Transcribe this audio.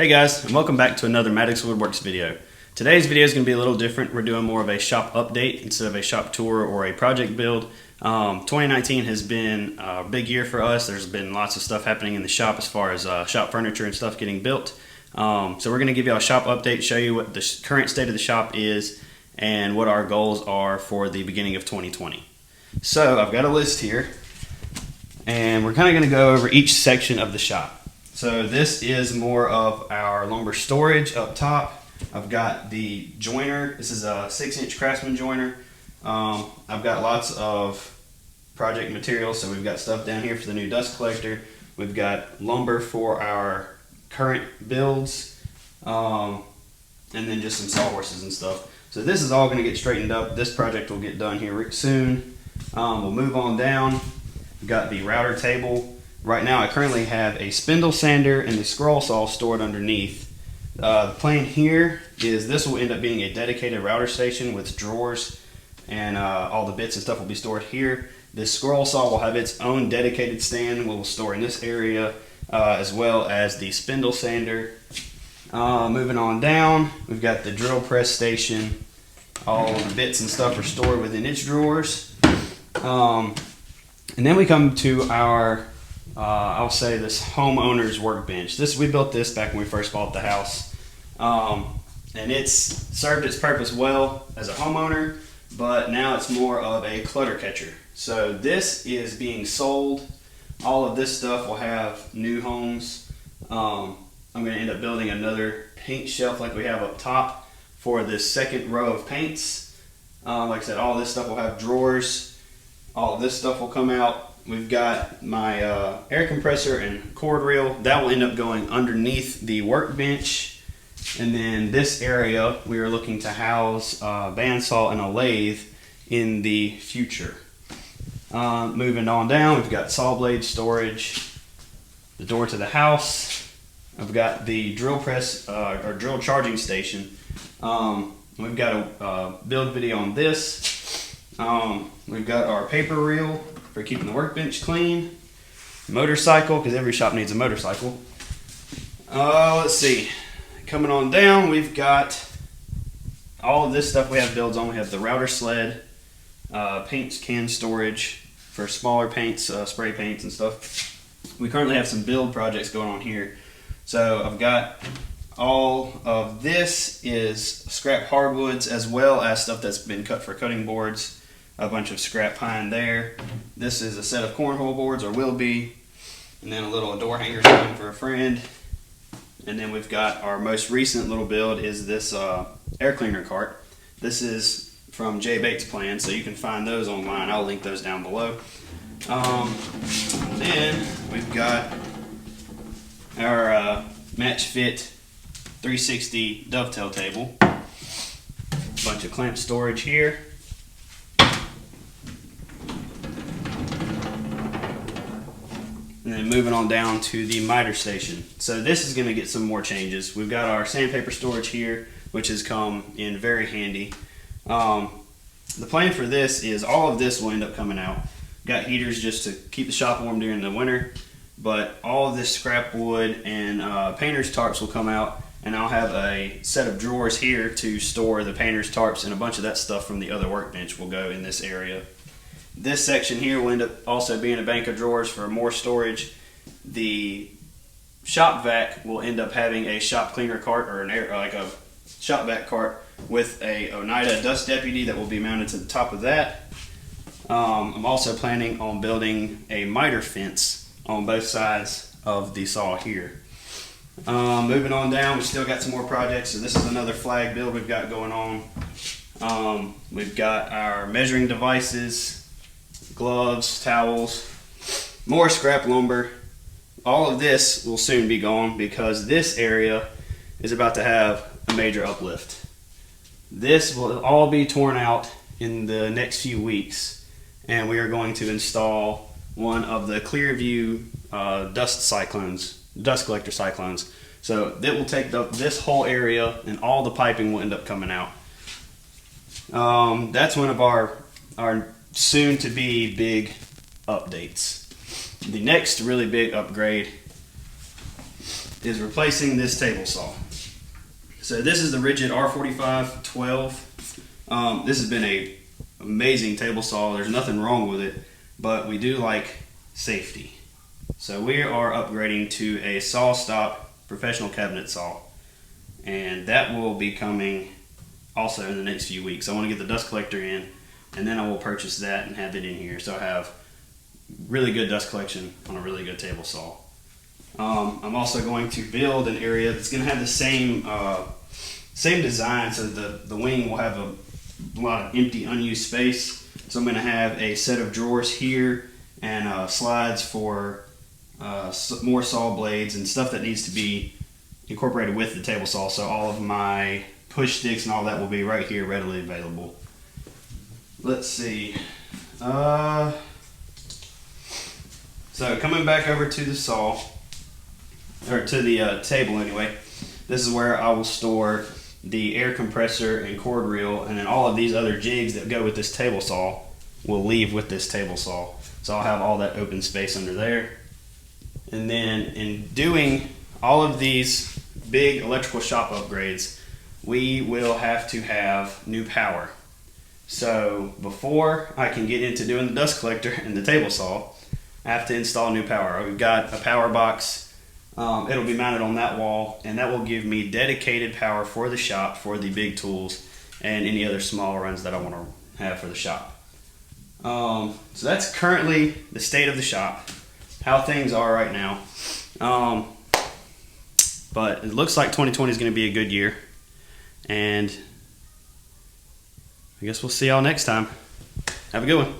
Hey guys, and welcome back to another Maddux Woodworks video. Today's video is going to be a little different. We're doing more of a shop update instead of a shop tour or a project build. 2019 has been a big year for us. There's been lots of stuff happening in the shop as far as shop furniture and stuff getting built. So we're going to give you a shop update, show you what the current state of the shop is and what our goals are for the beginning of 2020. So I've got a list here and we're kind of going to go over each section of the shop. So this is more of our lumber storage up top. I've got the joiner. This is a 6-inch Craftsman joiner. I've got lots of project materials. So we've got stuff down here for the new dust collector. We've got lumber for our current builds, and then just some sawhorses and stuff. So this is all going to get straightened up. This project will get done here soon. We'll move on down. We've got the router table. Right now I currently have a spindle sander and the scroll saw stored underneath. The plan here is this will end up being a dedicated router station with drawers, and all the bits and stuff will be stored here. This scroll saw will have its own dedicated stand. We'll store in this area, as well as the spindle sander. Moving on down, we've got the drill press station. All the bits and stuff are stored within its drawers. And then we come to our I'll say this homeowner's workbench. We built this back when we first bought the house, and it's served its purpose well as a homeowner, but now it's more of a clutter catcher. So this is being sold. All of this stuff will have new homes. I'm going to end up building another paint shelf like we have up top for this second row of paints. Like I said, all this stuff will have drawers. All of this stuff will come out. We've got my air compressor and cord reel. That will end up going underneath the workbench. And then this area, we are looking to house a bandsaw and a lathe in the future. Moving on down, we've got saw blade storage, the door to the house. I've got the drill press or drill charging station. We've got a build video on this. We've got our paper reel for keeping the workbench clean. Motorcycle, because every shop needs a motorcycle. Let's see. Coming on down, we've got all of this stuff we have builds on. We have the router sled, paint can storage for smaller paints, spray paints and stuff. We currently have some build projects going on here. So I've got all of this is scrap hardwoods as well as stuff that's been cut for cutting boards. A bunch of scrap pine there. This is a set of cornhole boards, or will be, and then a little door hanger sign for a friend. And then we've got our most recent little build is this air cleaner cart. This is from Jay Bates' plan, so you can find those online. I'll link those down below. Then we've got our match fit 360 dovetail table. Bunch of clamp storage here. And then moving on down to the miter station. So this is going to get some more changes. We've got our sandpaper storage here, which has come in very handy. The plan for this is all of this will end up coming out. Got heaters just to keep the shop warm during the winter, but all of this scrap wood and painter's tarps will come out, and I'll have a set of drawers here to store the painter's tarps, and a bunch of that stuff from the other workbench will go in this area. This section here will end up also being a bank of drawers for more storage. The shop vac will end up having a shop cleaner cart, or like a shop vac cart with a Oneida dust deputy that will be mounted to the top of that. I'm also planning on building a miter fence on both sides of the saw here. Moving on down, we've still got some more projects. So this is another flag build we've got going on. We've got our measuring devices, gloves, towels, more scrap lumber. All of this will soon be gone because this area is about to have a major uplift. This will all be torn out in the next few weeks, and we are going to install one of the Clearview dust collector cyclones. So that will take this whole area, and all the piping will end up coming out. That's one of our soon to be big updates. The next really big upgrade is replacing this table saw. So this is the Ridgid R4512. This has been a amazing table saw. There's nothing wrong with it, but we do like safety. So we are upgrading to a SawStop professional cabinet saw, and that will be coming also in the next few weeks. I want to get the dust collector in, and then I will purchase that and have it in here, so I have really good dust collection on a really good table saw. I'm also going to build an area that's going to have the same design, so the wing will have a lot of empty unused space. So I'm going to have a set of drawers here and slides for more saw blades and stuff that needs to be incorporated with the table saw. So all of my push sticks and all that will be right here readily available. Let's see. So coming back over to the saw, or to the table anyway, this is where I will store the air compressor and cord reel, and then all of these other jigs that go with this table saw will leave with this table saw. So I'll have all that open space under there. And then in doing all of these big electrical shop upgrades, we will have to have new power. So before I can get into doing the dust collector and the table saw, I have to install new power. We've got a power box. It'll be mounted on that wall, and that will give me dedicated power for the shop, for the big tools, and any other small runs that I want to have for the shop. So that's currently the state of the shop, how things are right now. But it looks like 2020 is going to be a good year, and I guess we'll see y'all next time. Have a good one.